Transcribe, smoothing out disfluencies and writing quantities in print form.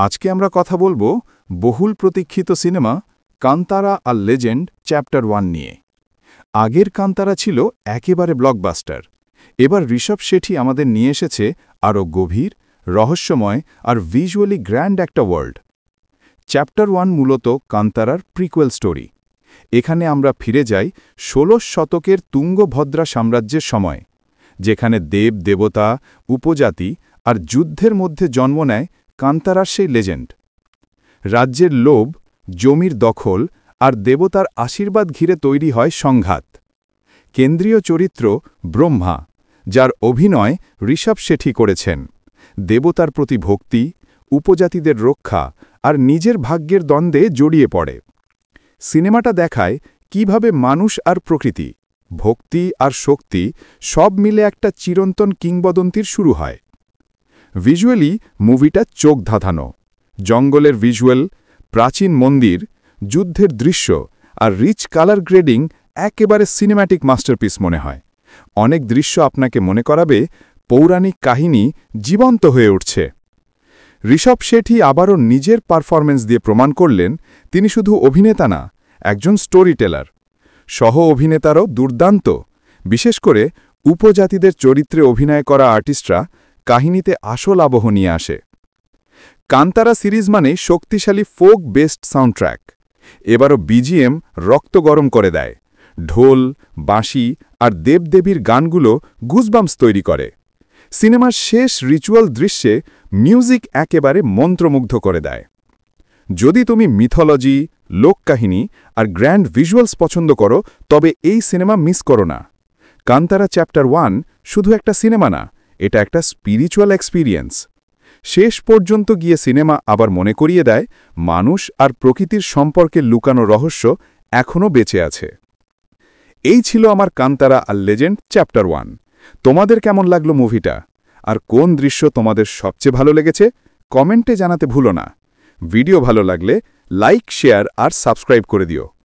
আজকে আমরা কথা বলবো বহুল প্রতীক্ষিত সিনেমা কান্তারা আর লেজেন্ড চ্যাপ্টার 1 নিয়ে। আগের কান্তারা ছিল একেবারে ব্লকবাস্টার। এবার ঋষভ শেঠি আমাদের নিয়ে এসেছে আরও গভীর, রহস্যময় আর ভিজুয়ালি গ্র্যান্ড একটা ওয়ার্ল্ড। চ্যাপ্টার 1 মূলত কান্তারার প্রিকুয়েল স্টোরি। এখানে আমরা ফিরে যাই ১৬ শতকের তুঙ্গভদ্রা সাম্রাজ্যের সময়, যেখানে দেব দেবতা, উপজাতি আর যুদ্ধের মধ্যে জন্ম নেয় কান্তারার সেই লেজেন্ড। রাজ্যের লোভ, জমির দখল আর দেবতার আশীর্বাদ ঘিরে তৈরি হয় সংঘাত। কেন্দ্রীয় চরিত্র ব্রহ্মা, যার অভিনয় ঋষভ শেঠি করেছেন, দেবতার প্রতি ভক্তি, উপজাতিদের রক্ষা আর নিজের ভাগ্যের দ্বন্দ্বে জড়িয়ে পড়ে। সিনেমাটা দেখায় কিভাবে মানুষ আর প্রকৃতি, ভক্তি আর শক্তি সব মিলে একটা চিরন্তন কিংবদন্তির শুরু হয়। ভিজুয়ালি মুভিটা চোখ ধাঁধানো। জঙ্গলের ভিজুয়াল, প্রাচীন মন্দির, যুদ্ধের দৃশ্য আর রিচ কালার গ্রেডিং একেবারে সিনেম্যাটিক মাস্টারপিস মনে হয়। অনেক দৃশ্য আপনাকে মনে করাবে পৌরাণিক কাহিনী জীবন্ত হয়ে উঠছে। ঋষভ শেঠি আবারও নিজের পারফরমেন্স দিয়ে প্রমাণ করলেন তিনি শুধু অভিনেতা না, একজন স্টোরি টেলার। সহ অভিনেতারও দুর্দান্ত, বিশেষ করে উপজাতিদের চরিত্রে অভিনয় করা আর্টিস্টরা কাহিনীতে আসল আবহ নিয়ে আসে। কান্তারা সিরিজ মানে শক্তিশালী ফোক বেসড সাউন্ডট্র্যাক। এবারও বিজিএম রক্ত গরম করে দেয়। ঢোল, বাঁশি আর দেবদেবীর গানগুলো গুজবাম্পস তৈরি করে। সিনেমার শেষ রিচুয়াল দৃশ্যে মিউজিক একেবারে মন্ত্রমুগ্ধ করে দেয়। যদি তুমি মিথোলজি, লোককাহিনী আর গ্র্যান্ড ভিজুয়ালস পছন্দ করো, তবে এই সিনেমা মিস করো না। কান্তারা চ্যাপ্টার 1 শুধু একটা সিনেমা না, এটা একটা স্পিরিচুয়াল এক্সপিরিয়েন্স। শেষ পর্যন্ত গিয়ে সিনেমা আবার মনে করিয়ে দেয় মানুষ আর প্রকৃতির সম্পর্কে লুকানো রহস্য এখনও বেঁচে আছে। এই ছিল আমার কান্তারা আর লেজেন্ড চ্যাপ্টার 1। তোমাদের কেমন লাগলো মুভিটা? আর কোন দৃশ্য তোমাদের সবচেয়ে ভালো লেগেছে কমেন্টে জানাতে ভুলো না। ভিডিও ভালো লাগলে লাইক, শেয়ার আর সাবস্ক্রাইব করে দিও।